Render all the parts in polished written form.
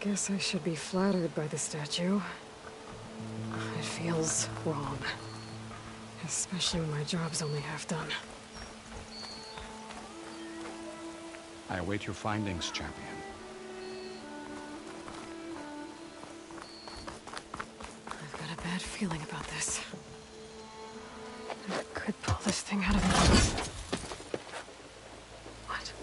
Guess I should be flattered by the statue. It feels wrong. Especially when my job's only half done. I await your findings, champion. I've got a bad feeling about this. I could pull this thing out of me. What?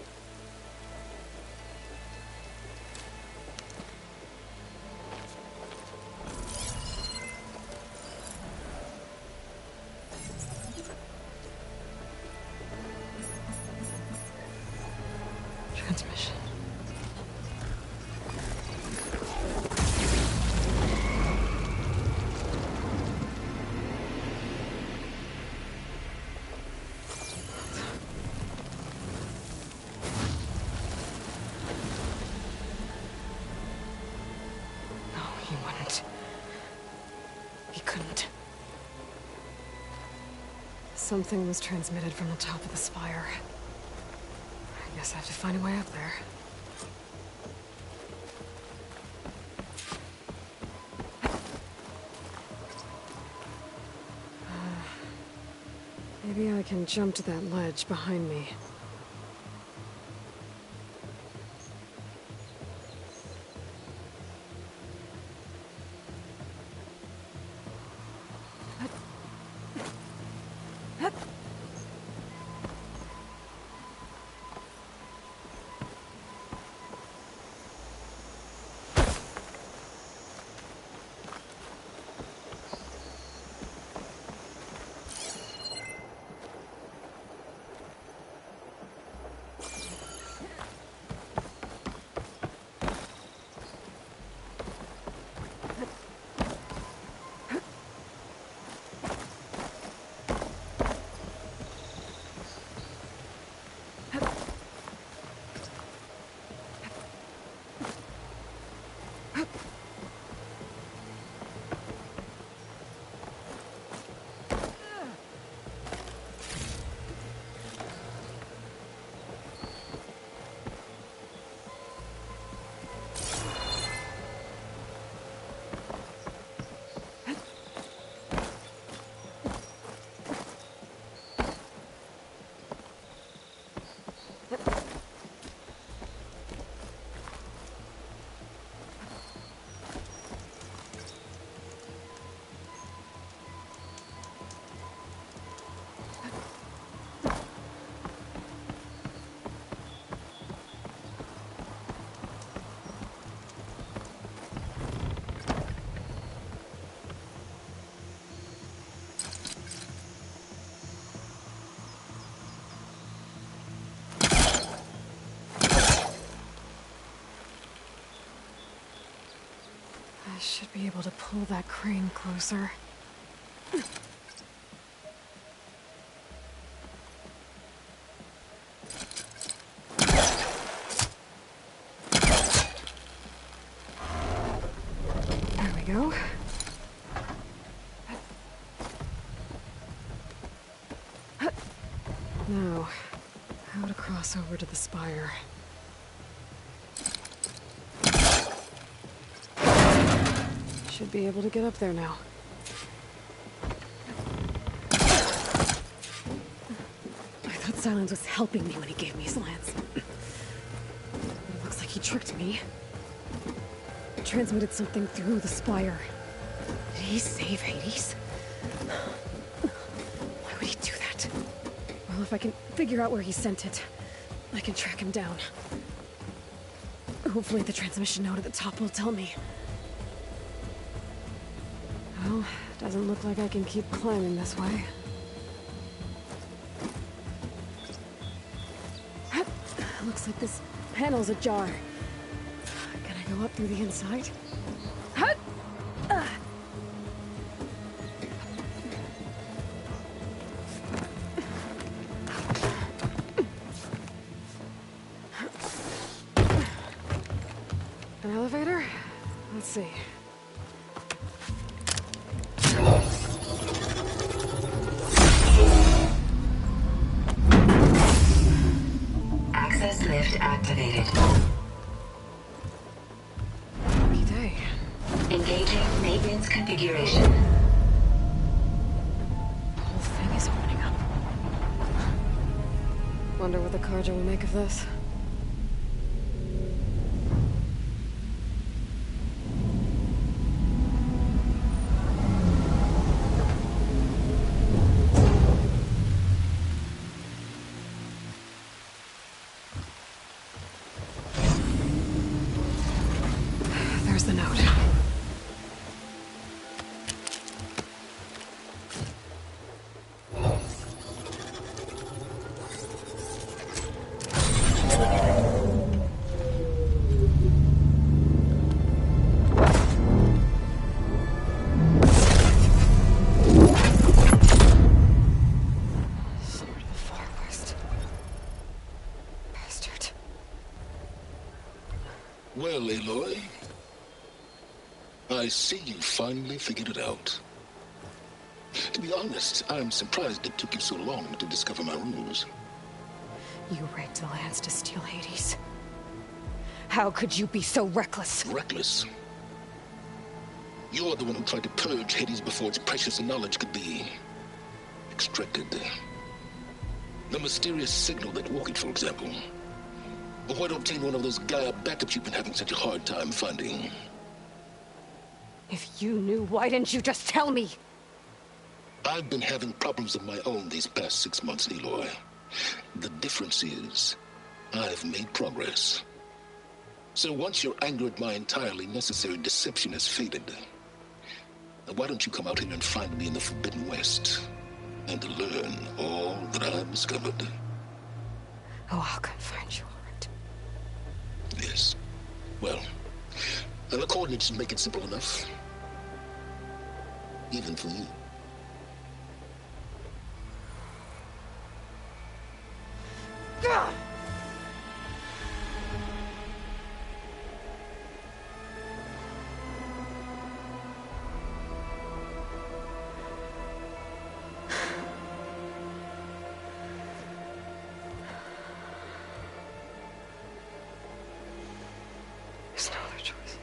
Transmission. No, he wouldn't. He couldn't. Something was transmitted from the top of the spire. I guess I have to find a way up there. Maybe I can jump to that ledge behind me. I should be able to pull that crane closer. There we go. Now, how to cross over to the spire. Should be able to get up there now. I thought Silence was helping me when he gave me slants. It looks like he tricked me. Transmitted something through the spire. Did he save Hades? Why would he do that? Well, if I can figure out where he sent it, I can track him down. Hopefully the transmission node at the top will tell me. Well, doesn't look like I can keep climbing this way. Looks like this panel's ajar. Can I go up through the inside? An elevator? Let's see. Access lift activated. configuration. The whole thing is opening up. Wonder what the Carja will make of this. There's the note. Sword of the Far West. Bastard. Well, Aloy, I see you finally figured it out. To be honest, I'm surprised it took you so long to discover my rules. You rigged the lands to steal Hades. How could you be so reckless? Reckless. You're the one who tried to purge Hades before its precious knowledge could be extracted. The mysterious signal that woke it, for example. Or why to obtain one of those Gaia backups you've been having such a hard time finding. If you knew, why didn't you just tell me? I've been having problems of my own these past 6 months, Aloy. The difference is, I've made progress. So once your anger at my entirely necessary deception has faded, why don't you come out here and find me in the Forbidden West, and learn all that I've discovered? Oh, I'll come find you, all right. Yes. Well, and the coordinates make it simple enough. Even for you. Ugh! There's no other choice.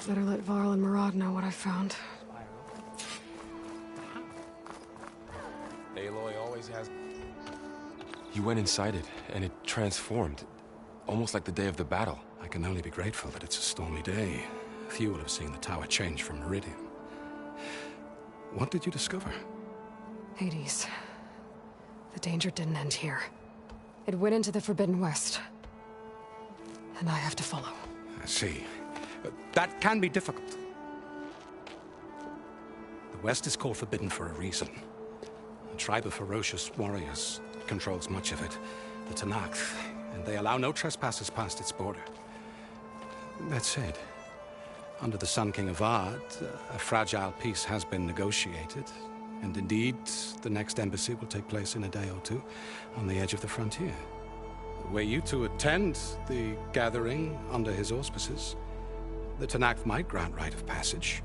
Better let Varl and Murad know what I found. Aloy always has... You went inside it, and it transformed. Almost like the day of the battle. I can only be grateful that it's a stormy day. Few will have seen the tower change from Meridian. What did you discover? Hades. The danger didn't end here. It went into the Forbidden West. And I have to follow. I see. That can be difficult. The West is called Forbidden for a reason. A tribe of ferocious warriors controls much of it, the Tenakth, and they allow no trespassers past its border. That said, under the Sun King Avad, a fragile peace has been negotiated, and indeed, the next embassy will take place in a day or two on the edge of the frontier. Were you to attend the gathering under his auspices, the Tenakth might grant right of passage,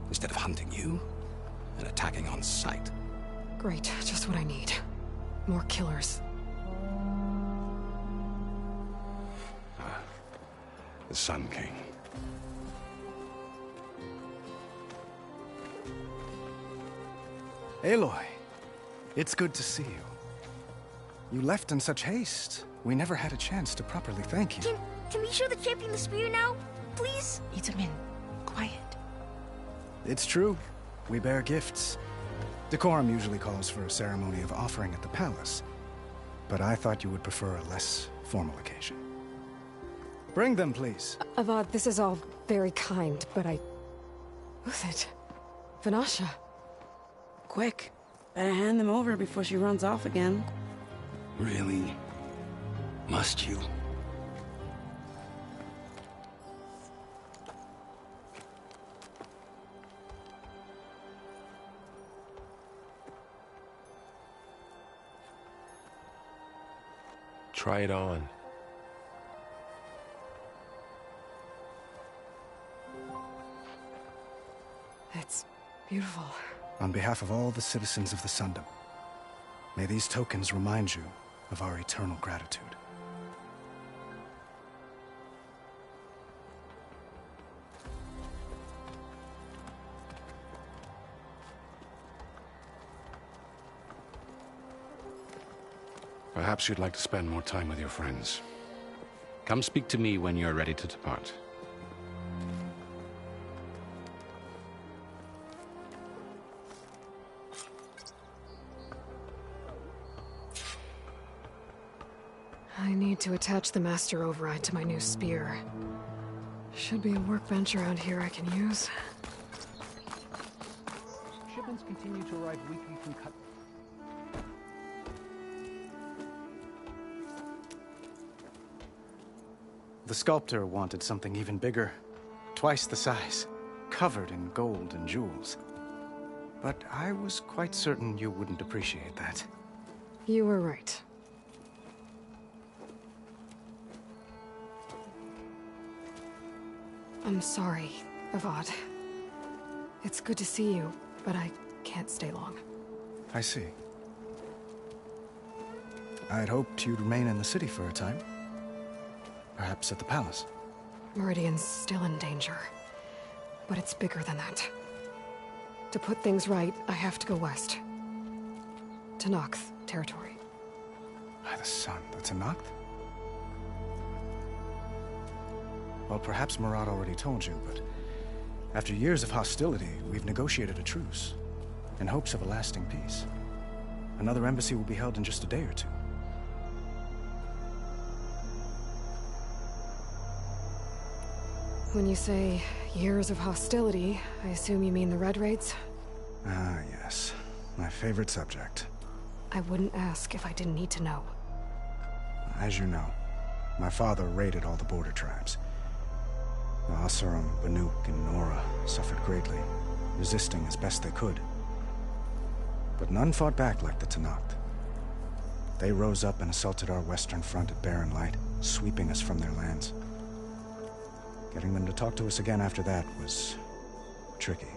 instead of hunting you and attacking on sight. Great, just what I need. More killers. The Sun King. Aloy, it's good to see you. You left in such haste. We never had a chance to properly thank you. Can we show the champion the spear now? Please? Itamin, quiet. It's true. We bear gifts. Decorum usually calls for a ceremony of offering at the palace. But I thought you would prefer a less formal occasion. Bring them, please. Avad, this is all very kind, but Who's it? Vanasha. Quick. Better hand them over before she runs off again. Really? Must you? Try it on. It's beautiful. On behalf of all the citizens of the Sundom, may these tokens remind you of our eternal gratitude. Perhaps you'd like to spend more time with your friends. Come speak to me when you're ready to depart. I need to attach the master override to my new spear. Should be a workbench around here I can use. Shipments continue to arrive weekly from cut. The sculptor wanted something even bigger, twice the size, covered in gold and jewels. But I was quite certain you wouldn't appreciate that. You were right. I'm sorry, Avad. It's good to see you, but I can't stay long. I see. I had hoped you'd remain in the city for a time. Perhaps at the palace. Meridian's still in danger, but it's bigger than that. To put things right, I have to go west. To Nox territory. By the sun, the Tenakth? Well, perhaps Murad already told you, but after years of hostility, we've negotiated a truce, in hopes of a lasting peace. Another embassy will be held in just a day or two. When you say years of hostility, I assume you mean the Red Raids? Ah, yes. My favorite subject. I wouldn't ask if I didn't need to know. As you know, my father raided all the border tribes. The Asurum, Banuk, and Nora suffered greatly, resisting as best they could. But none fought back like the Tenakth. They rose up and assaulted our western front at Barren Light, sweeping us from their lands. Getting them to talk to us again after that was tricky.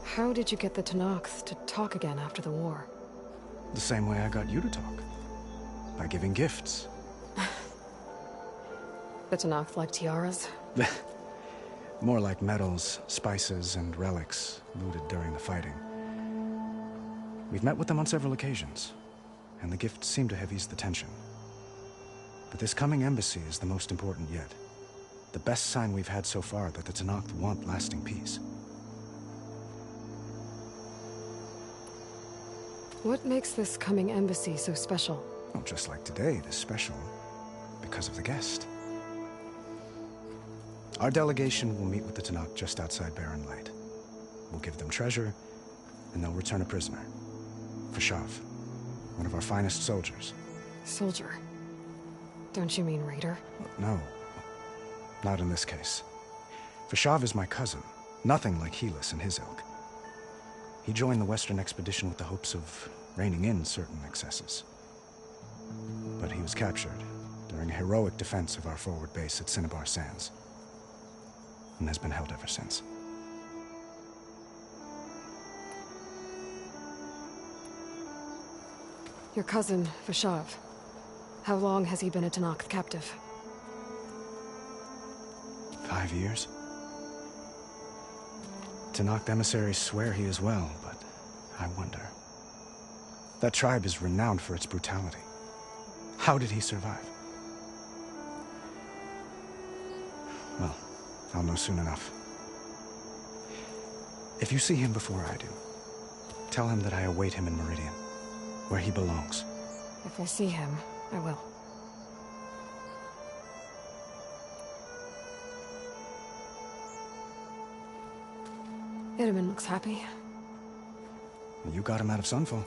How did you get the Tenakth to talk again after the war? The same way I got you to talk. By giving gifts. The Tenakth like tiaras? More like medals, spices, and relics looted during the fighting. We've met with them on several occasions, and the gifts seem to have eased the tension. But this coming embassy is the most important yet. The best sign we've had so far that the Tenakth want lasting peace. What makes this coming embassy so special? Well, just like today, it is special because of the guest. Our delegation will meet with the Tenakth just outside Barren Light. We'll give them treasure, and they'll return a prisoner. Fashav, one of our finest soldiers. Soldier? Don't you mean raider? No, not in this case. Fashav is my cousin, nothing like Helis and his ilk. He joined the Western expedition with the hopes of reining in certain excesses. But he was captured during a heroic defense of our forward base at Cinnabar Sands, and has been held ever since. Your cousin, Fashav. How long has he been a Tenakth captive? 5 years. Tenakth emissaries swear he is well, but I wonder. That tribe is renowned for its brutality. How did he survive? Well, I'll know soon enough. If you see him before I do, tell him that I await him in Meridian, where he belongs. If I see him, I will. Itaman looks happy. You got him out of Sunfall.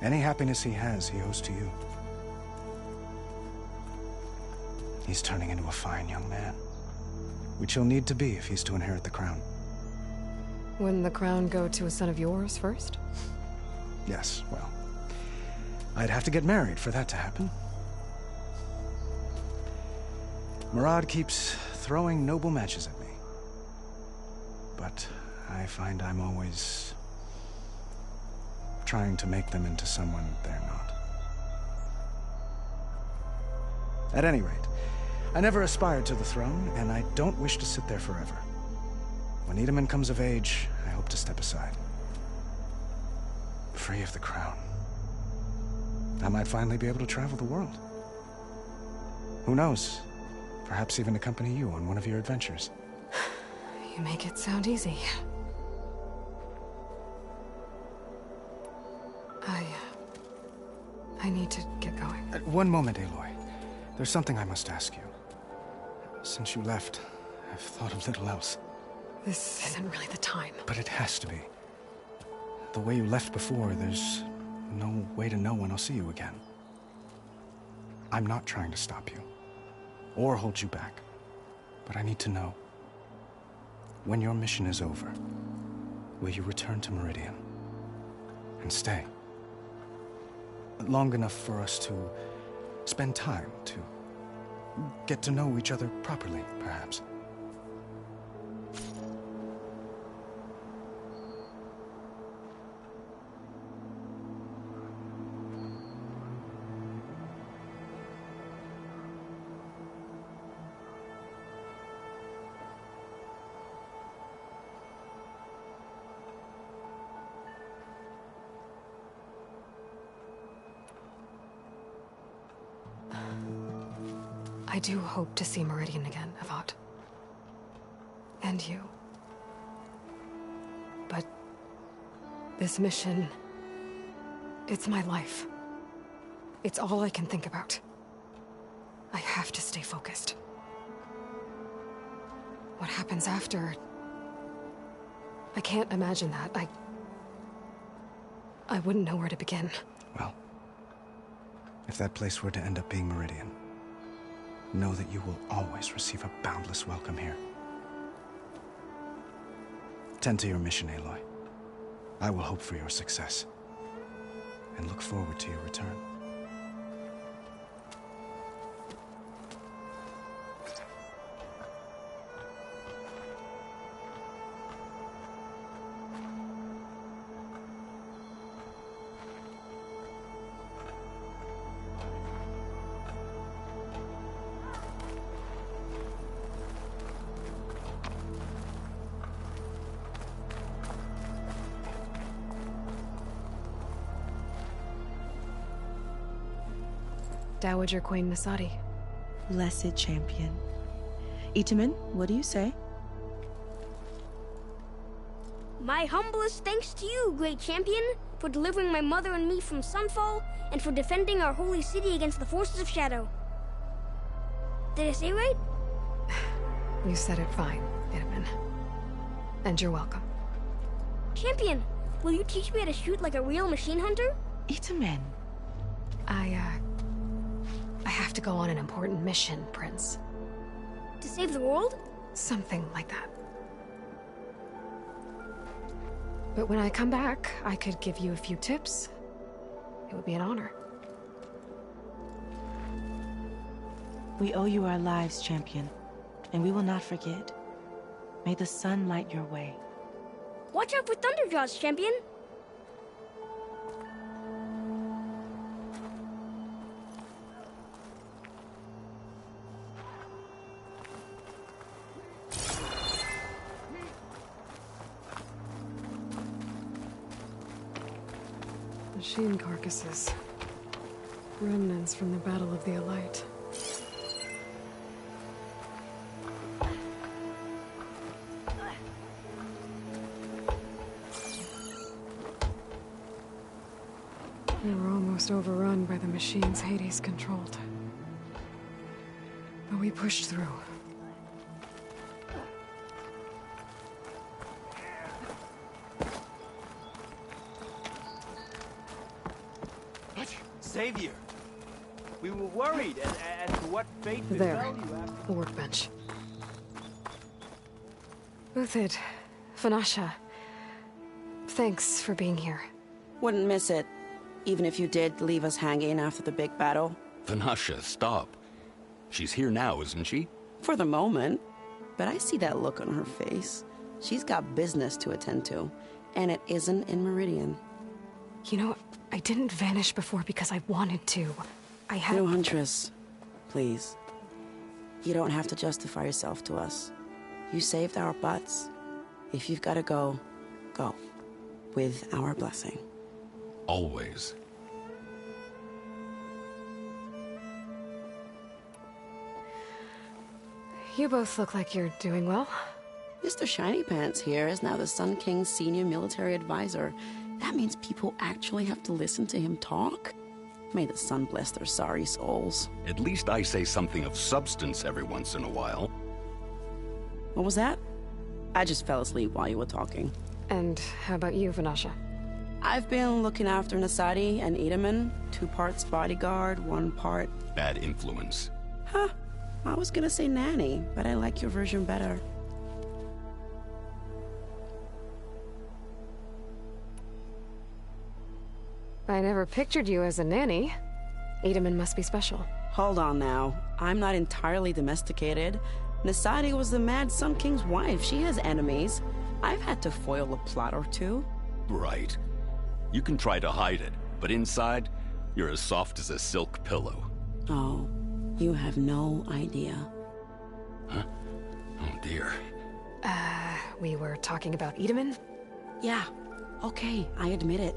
Any happiness he has, he owes to you. He's turning into a fine young man, which he'll need to be if he's to inherit the crown. Wouldn't the crown go to a son of yours first? Yes, well, I'd have to get married for that to happen. Murad keeps throwing noble matches at me. But I find I'm always trying to make them into someone they're not. At any rate, I never aspired to the throne, and I don't wish to sit there forever. When Itamen comes of age, I hope to step aside. Free of the crown. I might finally be able to travel the world. Who knows? Perhaps even accompany you on one of your adventures. You make it sound easy. I need to get going. One moment, Aloy. There's something I must ask you. Since you left, I've thought of little else. This isn't really the time. But it has to be. The way you left before, there's no way to know when I'll see you again. I'm not trying to stop you, or hold you back. But I need to know, when your mission is over, will you return to Meridian? And stay? Long enough for us to spend time, to get to know each other properly, perhaps. I do hope to see Meridian again, Avad. And you. But this mission, it's my life. It's all I can think about. I have to stay focused. What happens after? I can't imagine that. I wouldn't know where to begin. Well, if that place were to end up being Meridian, know that you will always receive a boundless welcome here. Tend to your mission, Aloy. I will hope for your success, and look forward to your return. Dowager Queen Nasadi. Blessed champion. Itamen, what do you say? My humblest thanks to you, great champion, for delivering my mother and me from Sunfall, and for defending our holy city against the forces of Shadow. Did I say right? You said it fine, Itamen. And you're welcome. Champion, will you teach me how to shoot like a real machine hunter? Itamen. I have to go on an important mission, Prince. To save the world? Something like that. But when I come back, I could give you a few tips. It would be an honor. We owe you our lives, champion, and we will not forget. May the sun light your way. Watch out for Thunderjaws, champion! Machine carcasses. Remnants from the Battle of the Elite. They were almost overrun by the machines Hades controlled. But we pushed through. Savior, we were worried as to what fate There, befell you after... the workbench. Uthid, Vanasha, thanks for being here. Wouldn't miss it, even if you did leave us hanging after the big battle. Vanasha, stop. She's here now, isn't she? For the moment. but I see that look on her face. She's got business to attend to, and it isn't in Meridian. You know, I didn't vanish before because I wanted to. I had... No, Huntress. Please. You don't have to justify yourself to us. You saved our butts. If you've got to go, go. With our blessing. Always. You both look like you're doing well. Mr. Shiny Pants here is now the Sun King's senior military advisor. That means people actually have to listen to him talk? May the sun bless their sorry souls. At least I say something of substance every once in a while. What was that? I just fell asleep while you were talking. And how about you, Vanasha? I've been looking after Nasadi and Edaman. 2 parts bodyguard, 1 part... Bad influence. Huh. I was gonna say nanny, but I like your version better. I never pictured you as a nanny. Edaman must be special. Hold on now. I'm not entirely domesticated. Nasadi was the Mad Sun King's wife. She has enemies. I've had to foil a plot or 2. Right. You can try to hide it, but inside, you're as soft as a silk pillow. Oh, you have no idea. Huh? Oh dear. We were talking about Edaman? Yeah. Okay, I admit it.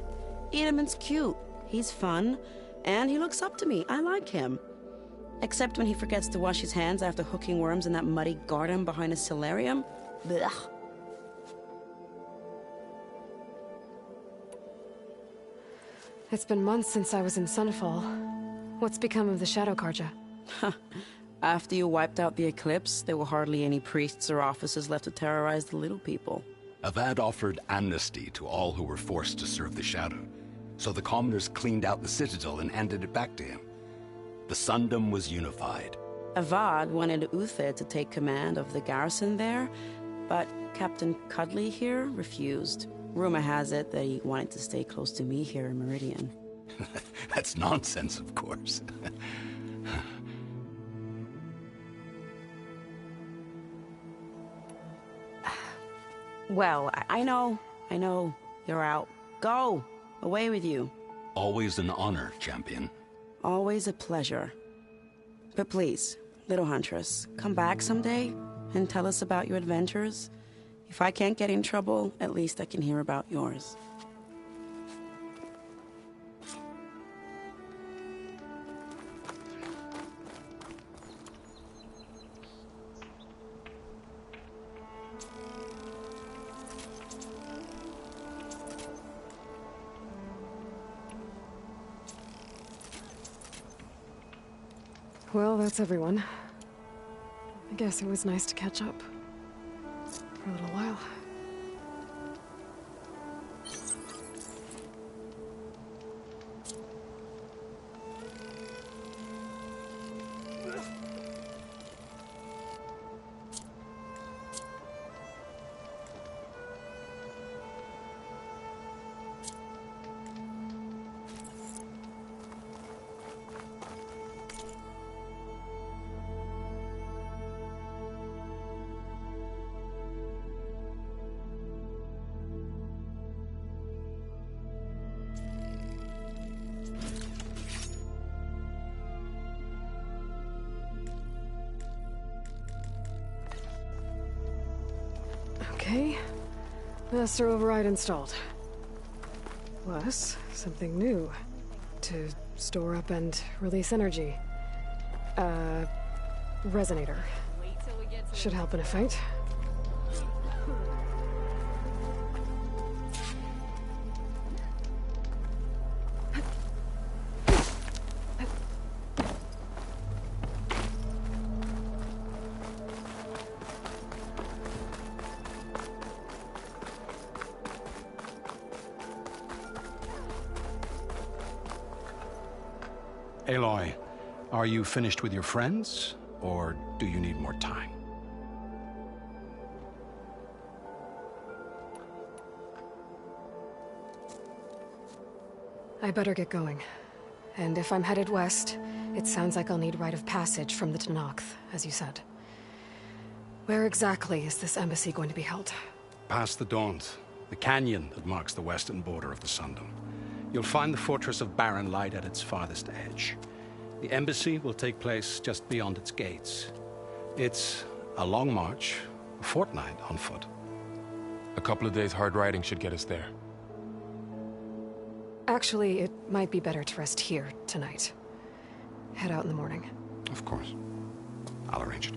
Edaman's cute. He's fun. And he looks up to me. I like him. Except when he forgets to wash his hands after hooking worms in that muddy garden behind a solarium. Blech. It's been months since I was in Sunfall. What's become of the Shadow Karja? After you wiped out the eclipse, there were hardly any priests or officers left to terrorize the little people. Avad offered amnesty to all who were forced to serve the Shadow, so the commoners cleaned out the citadel and handed it back to him. The Sundom was unified. Avad wanted Uther to take command of the garrison there, but Captain Cudley here refused. Rumor has it that he wanted to stay close to me here in Meridian. That's nonsense, of course. Well, I know. You're out. Go! Away with you. Always an honor, champion. Always a pleasure. But please, little Huntress, come back someday and tell us about your adventures. If I can't get in trouble, at least I can hear about yours. Well, that's everyone. I guess it was nice to catch up. For a little while. Okay. Master override installed. Plus, something new. To store up and release energy. Resonator. Should help in a fight. Aloy, are you finished with your friends, or do you need more time? I better get going. And if I'm headed west, it sounds like I'll need rite of passage from the Tenakth, as you said. Where exactly is this embassy going to be held? Past the Daunt, the canyon that marks the western border of the Sundom. You'll find the fortress of Barren Light at its farthest edge. The embassy will take place just beyond its gates. It's a long march, a fortnight on foot. A couple of days hard riding should get us there. Actually, it might be better to rest here tonight. Head out in the morning. Of course. I'll arrange it.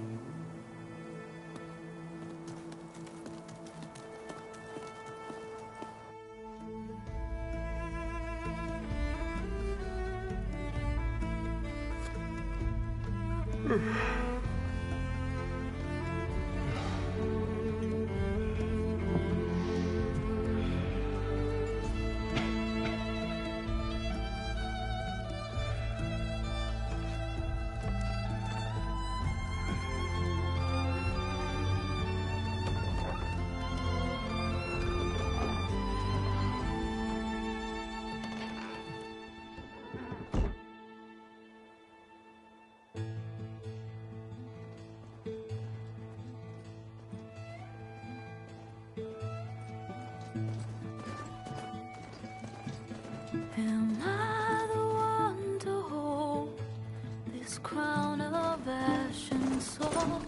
Am I the one to hold this crown of ash and salt?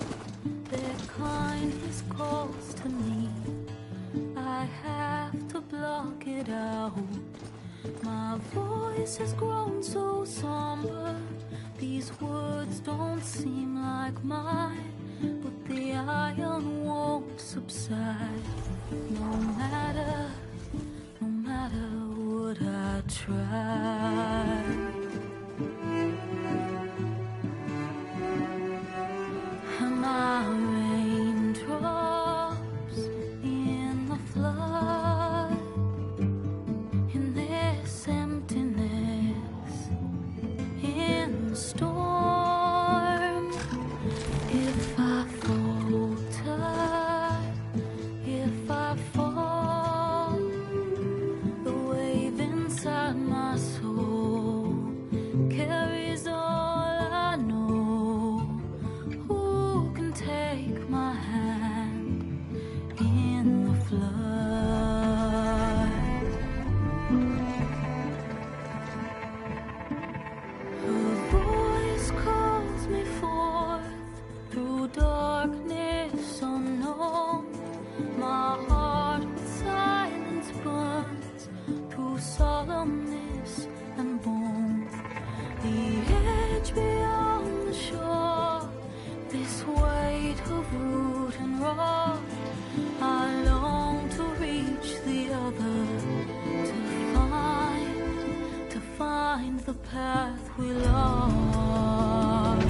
Their kindness calls to me. I have to block it out. My voice has grown so somber. These words don't seem like mine, but the iron won't subside. No matter what I try. Am I raindrops in the flood? In this emptiness, in the storm. If I falter, if I fall, the wave inside my soul carries all I know. Who can take my hand in the flood? Her voice calls me forth through darkness unknown. My heart with silence burns through solemnness and bone. The edge beyond the shore, this weight of root and rock. I long to reach the other, to find the path we lost.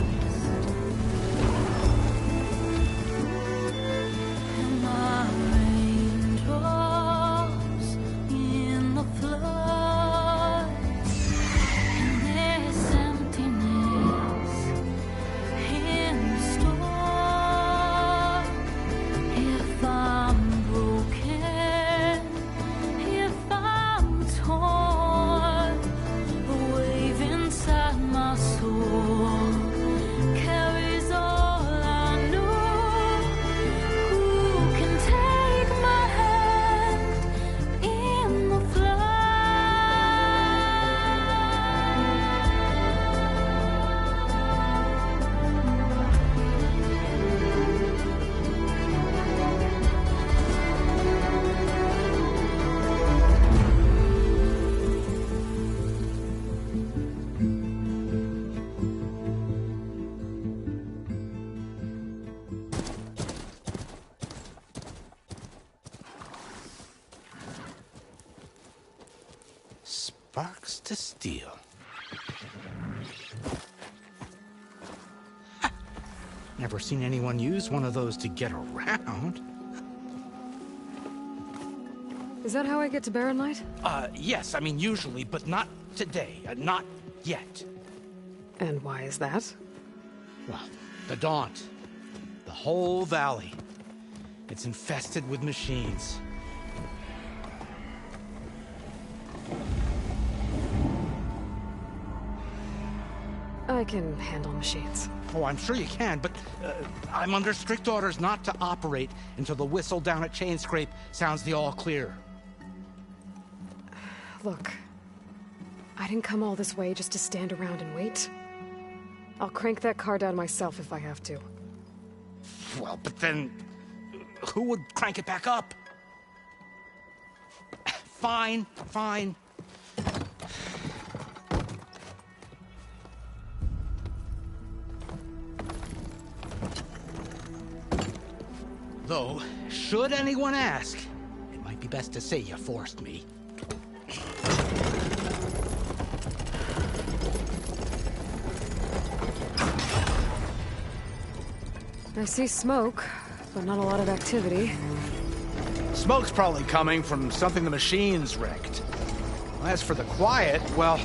Am I raindrops in the flood? In this emptiness, in the storm. If I'm broken, if I'm torn, the wave inside my soul carries all I know. Who can take my hand in the flood? Sparks to steel. Never seen anyone use one of those to get around. Is that how I get to Barren Light? Yes, I mean usually, but not today. Not yet. And why is that? Well, the Daunt. The whole valley. It's infested with machines. I can handle machines. Oh, I'm sure you can, but I'm under strict orders not to operate until the whistle down at Chain Scrape sounds the all clear. Look, I didn't come all this way just to stand around and wait. I'll crank that car down myself if I have to. Well, but then who would crank it back up? Fine, fine. Though, should anyone ask, it might be best to say you forced me. I see smoke, but not a lot of activity. Smoke's probably coming from something the machine's wrecked. As for the quiet, well,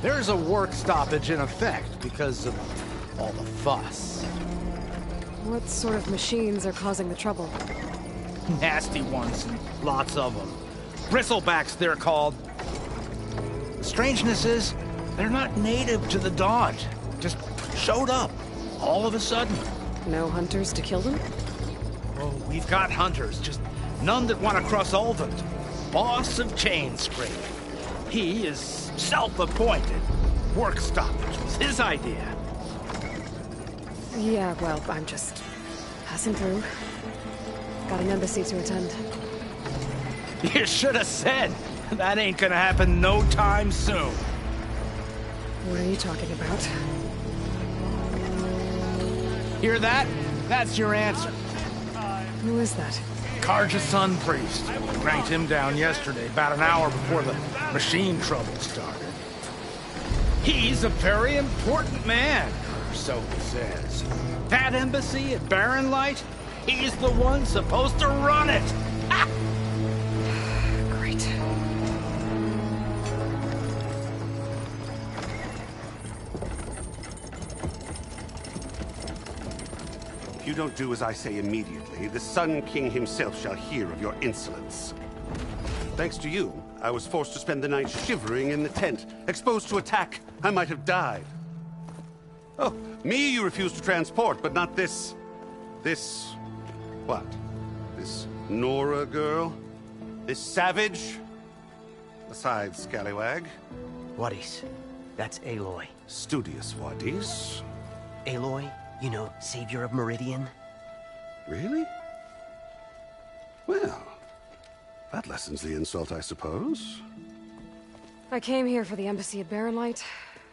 there's a work stoppage in effect because of all the fuss. What sort of machines are causing the trouble? Nasty ones, and lots of them. Bristlebacks, they're called. The strangeness is, they're not native to the Dodge. Just showed up, all of a sudden. No hunters to kill them? Oh, we've got hunters, just none that want to cross Ulvund. Boss of Chain Scrape. He is self-appointed. Work stoppage was his idea. Yeah, well, I'm just passing through. Got an embassy to attend. You should have said. That ain't gonna happen no time soon. What are you talking about? Hear that? That's your answer. Who is that? Karja's Sun Priest. Cranked him down yesterday, about an hour before the machine trouble started. He's a very important man, or so he says. That embassy at Barren Light, he's the one supposed to run it. Ha! Great. If you don't do as I say immediately, the Sun King himself shall hear of your insolence. Thanks to you, I was forced to spend the night shivering in the tent. Exposed to attack, I might have died. Oh, me you refuse to transport, but not this... what? This Nora girl? This savage? Besides, scallywag. Wadis. That's Aloy. Studious Wadis. Aloy, you know, savior of Meridian. Really? Well, that lessens the insult, I suppose. I came here for the embassy at Barren Light.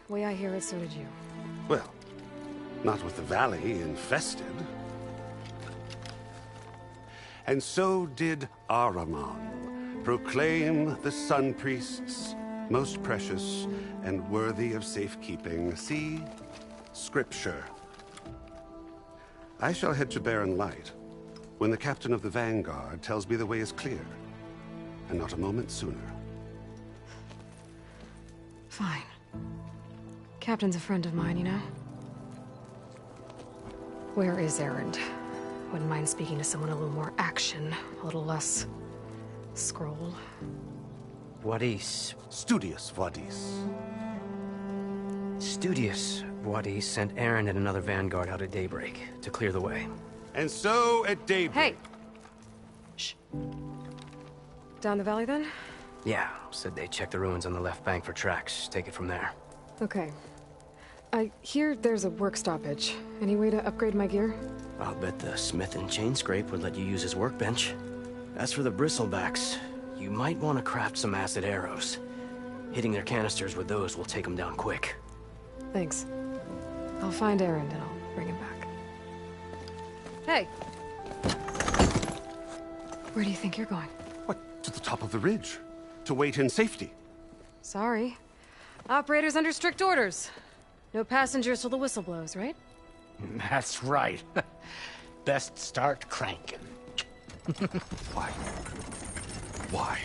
Way I hear it, so did you. Well, not with the valley infested. And so did Ahriman proclaim the Sun Priests most precious and worthy of safekeeping. See? Scripture. I shall head to Barren Light when the captain of the Vanguard tells me the way is clear, and not a moment sooner. Fine. Captain's a friend of mine, you know? Where is Erend? Wouldn't mind speaking to someone a little more action, a little less... scroll. Wadis. Studious Wadis. Studious Wadis sent Aaron and another Vanguard out at daybreak to clear the way. And so at daybreak... Hey! Shh. Down the valley, then? Yeah, said they checked the ruins on the left bank for tracks. Take it from there. Okay. I hear there's a work stoppage. Any way to upgrade my gear? I'll bet the smith and chain scrape would let you use his workbench. As for the bristlebacks, you might want to craft some acid arrows. Hitting their canisters with those will take them down quick. Thanks. I'll find Erend and I'll bring him back. Hey! Where do you think you're going? What? To the top of the ridge. To wait in safety. Sorry. Operator's under strict orders. No passengers till the whistle blows, right? That's right. Best start cranking. Why? Why?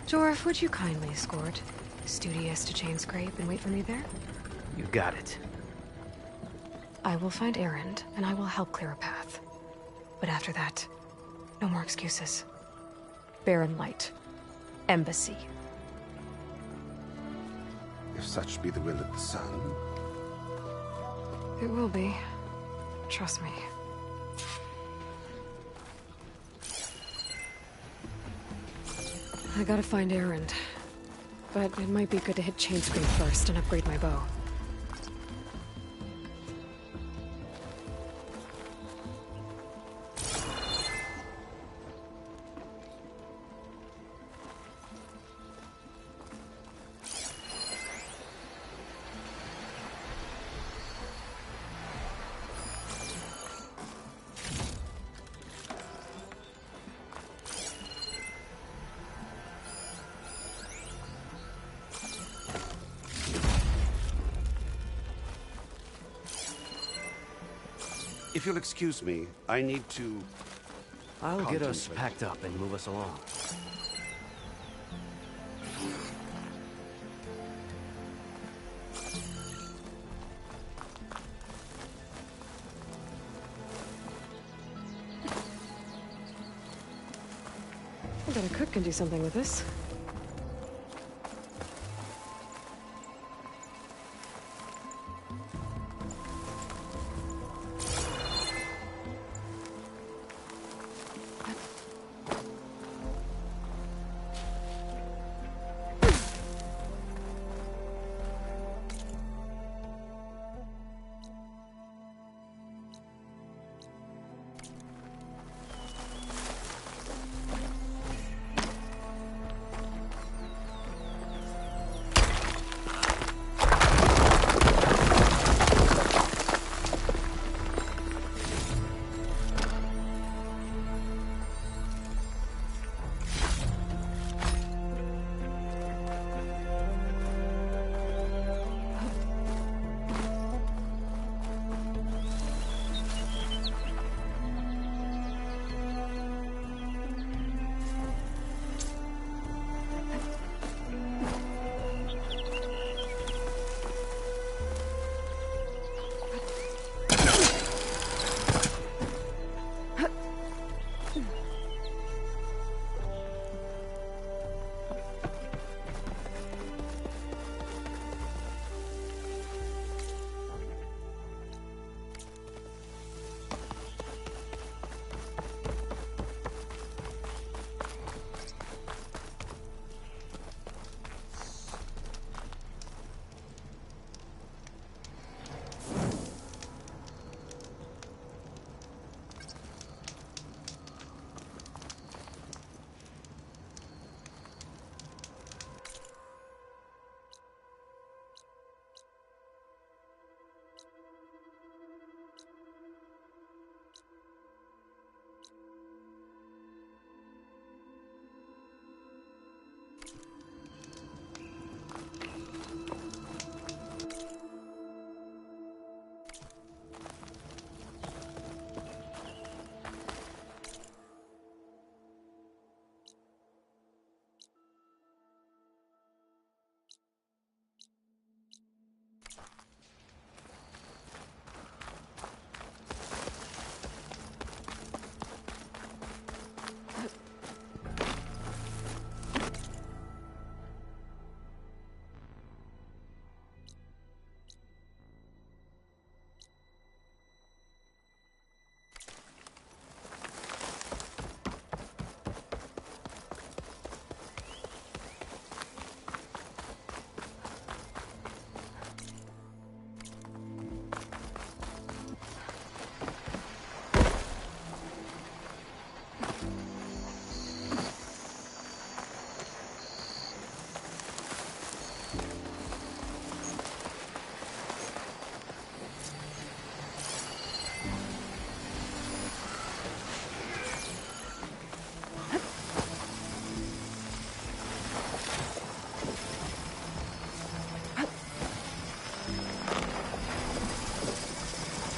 Jorf, would you kindly escort Studious to Chain Scrape and wait for me there? You got it. I will find Erend, and I will help clear a path. But after that, no more excuses. Barren Light. Embassy. If such be the will of the sun. It will be. Trust me. I gotta find Erend. But it might be good to hit Chainscrape first and upgrade my bow. If you'll excuse me, I need to... I'll get us packed up and move us along. I bet a cook can do something with this.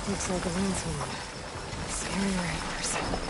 Looks like a landsman. Scary wranglers.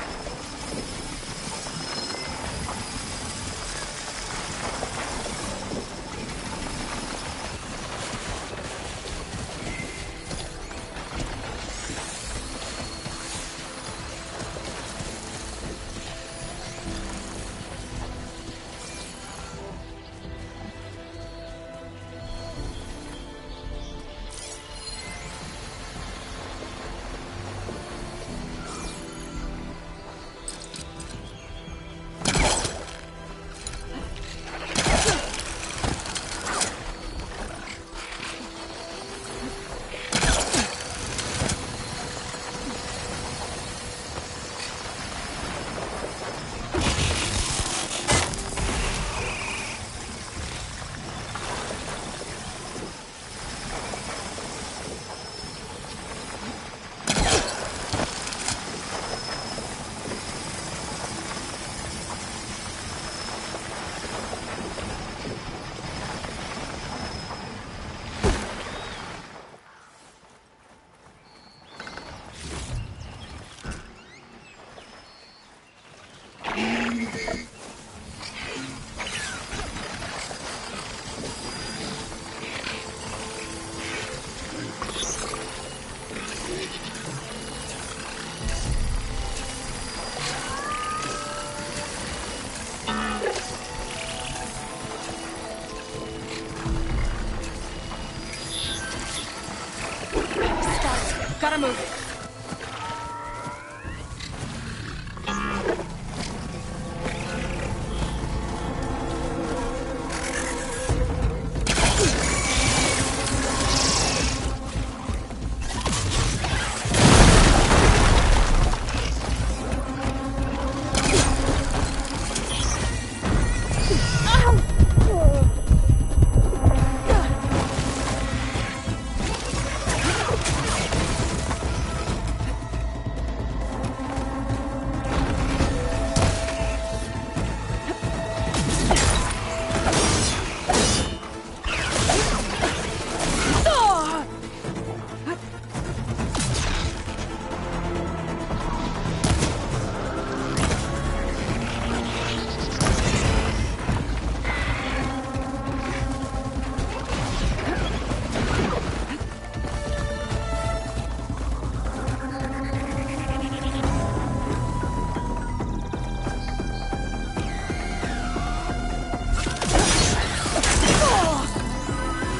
gotta move.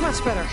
Much better.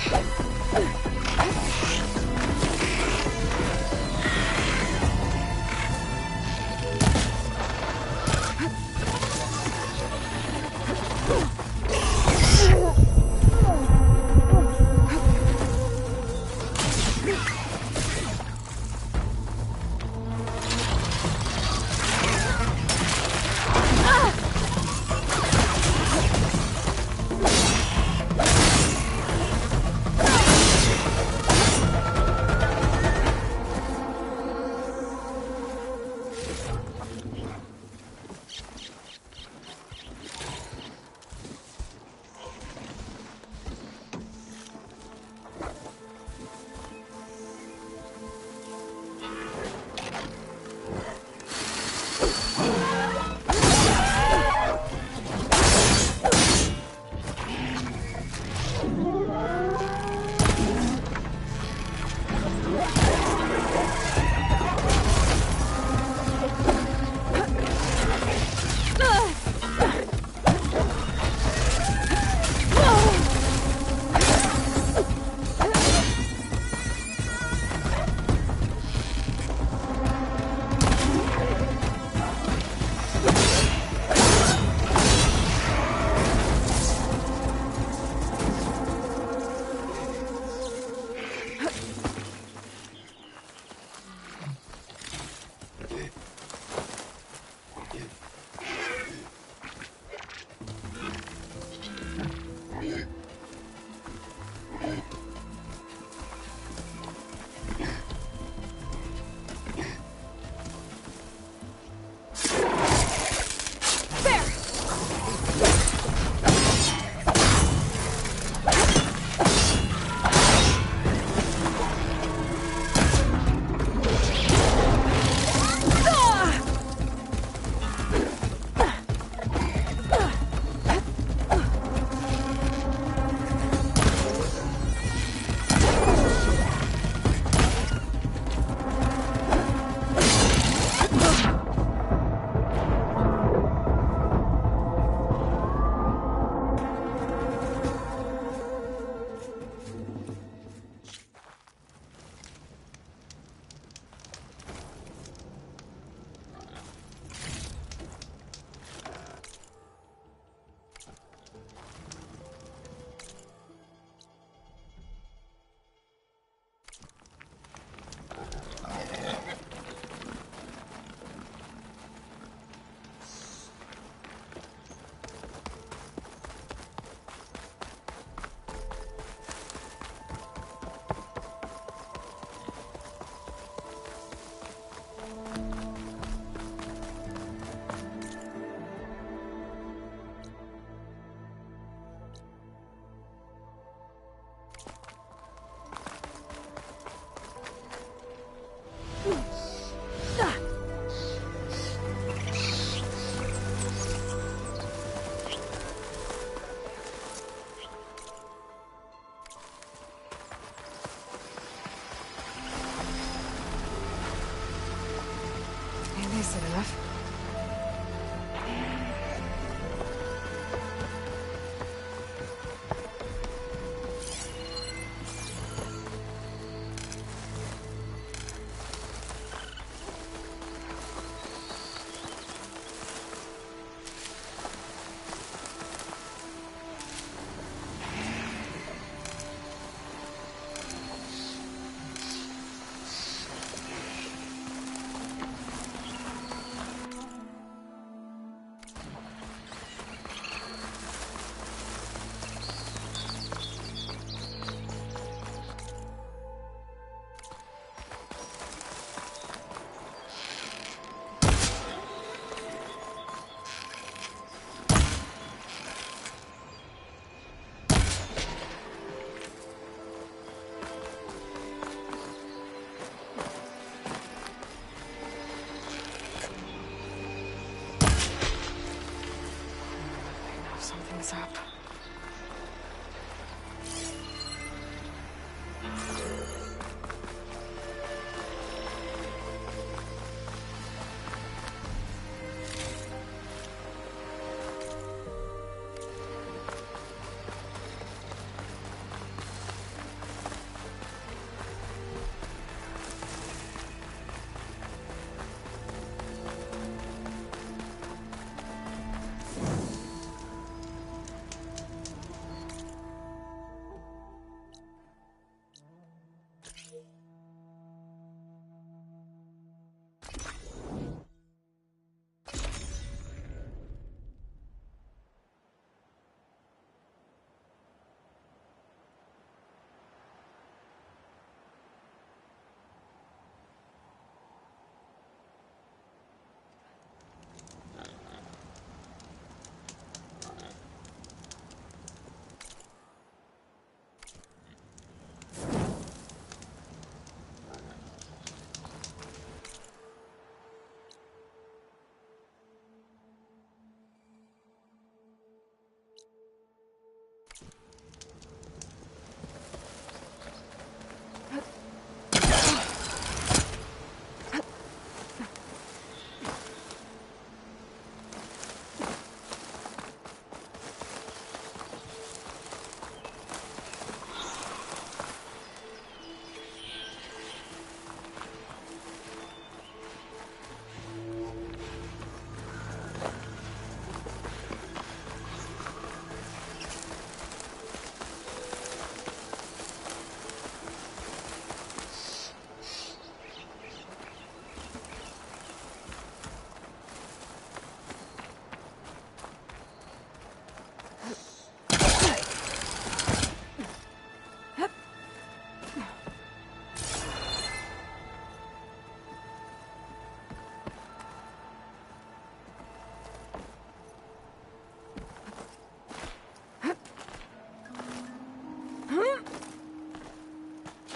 Something's up.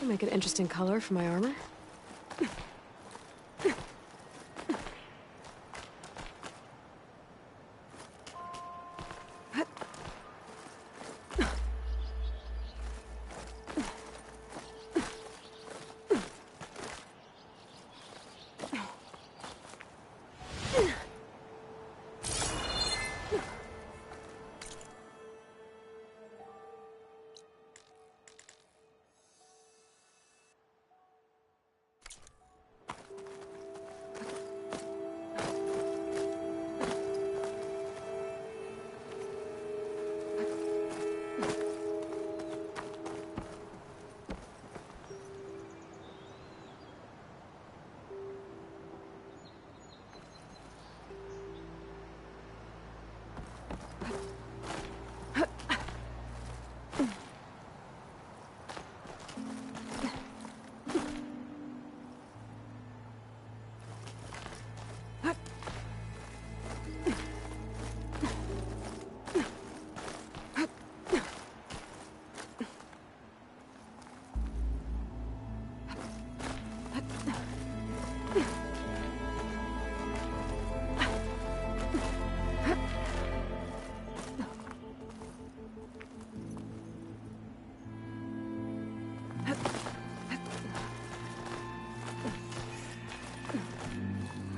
Make an interesting color for my armor.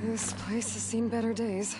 This place has seen better days.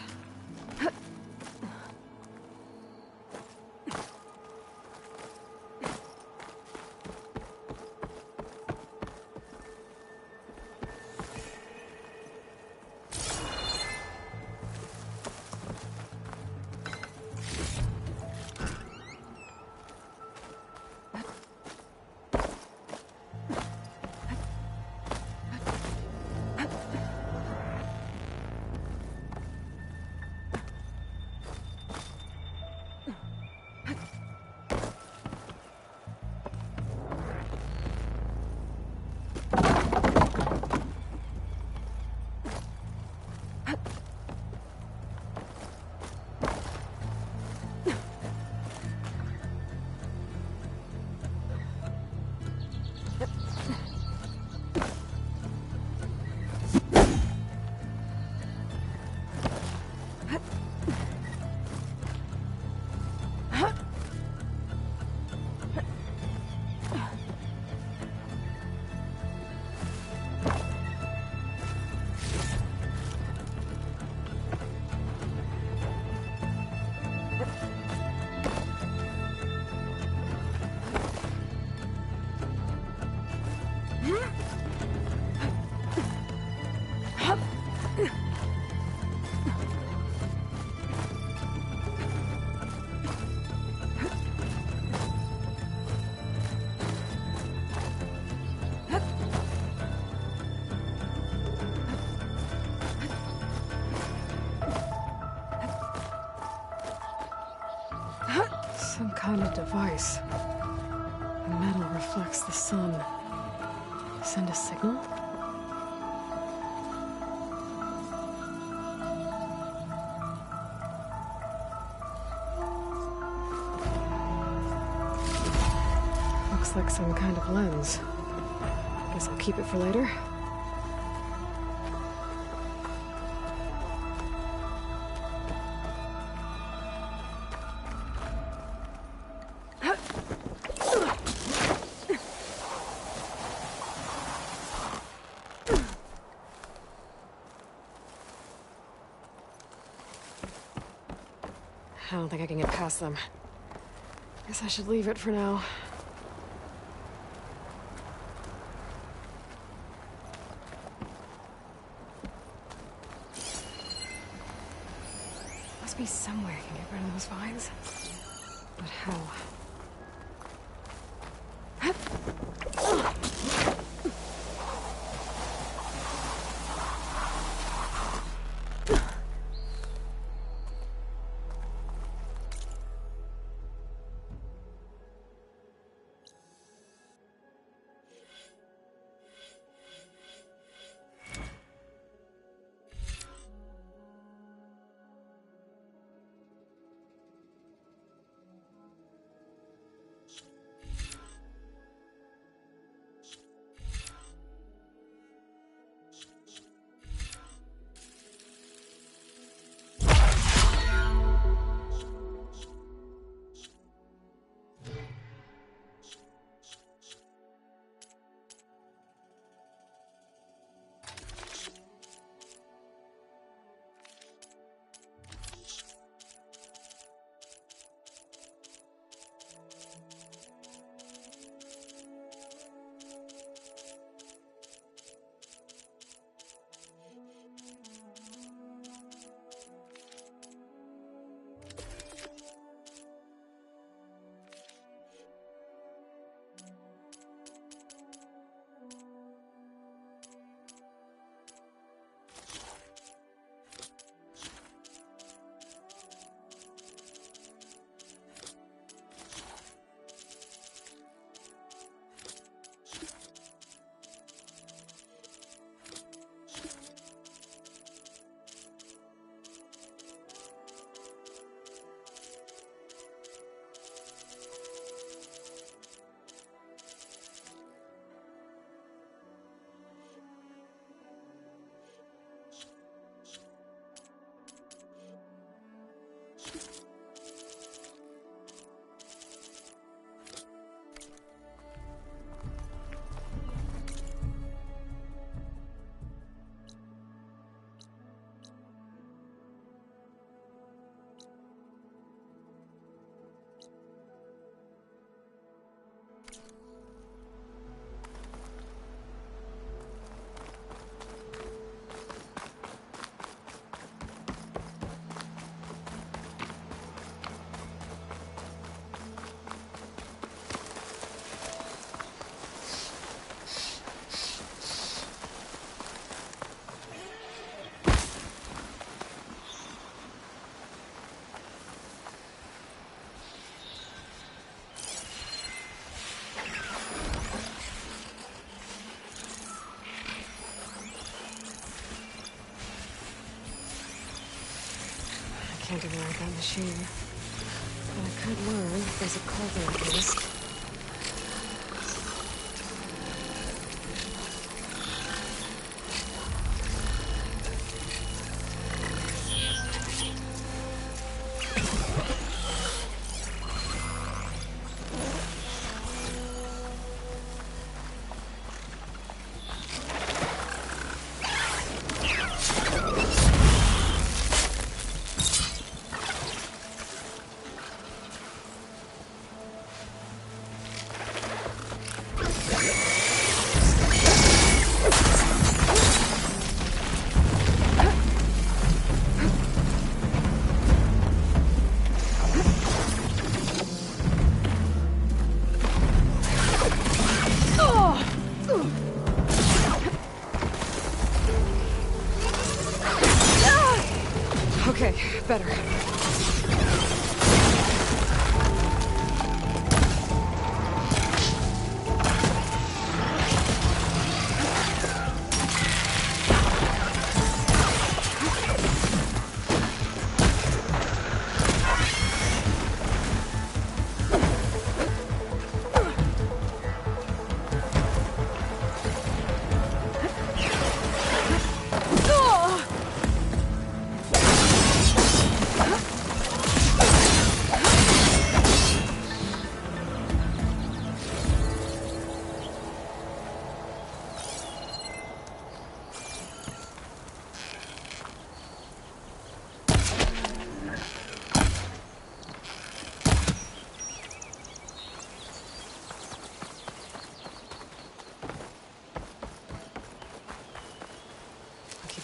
Some kind of device. The metal reflects the sun. Send a signal? Looks like some kind of lens. Guess I'll keep it for later. I don't think I can get past them. Guess I should leave it for now. Must be somewhere I can get rid of those vines. But how? Can't override that machine. But I could learn if there's a coordinate list.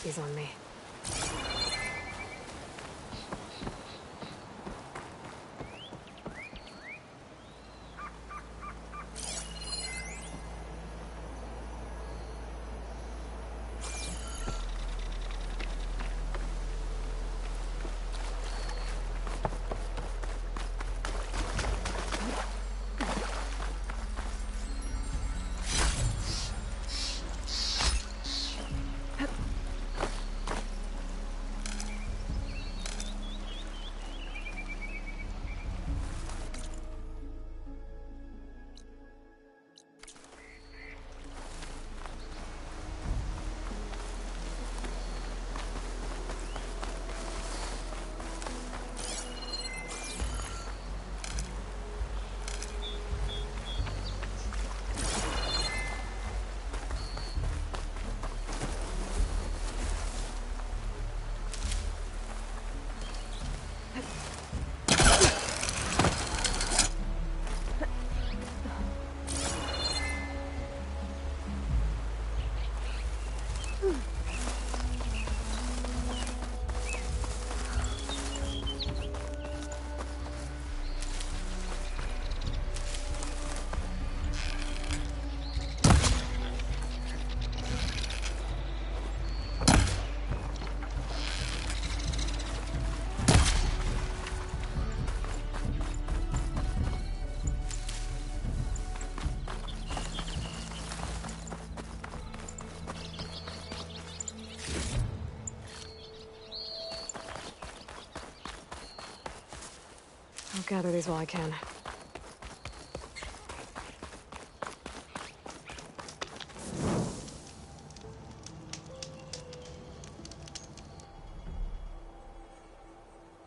these on me. I'll gather these while I can.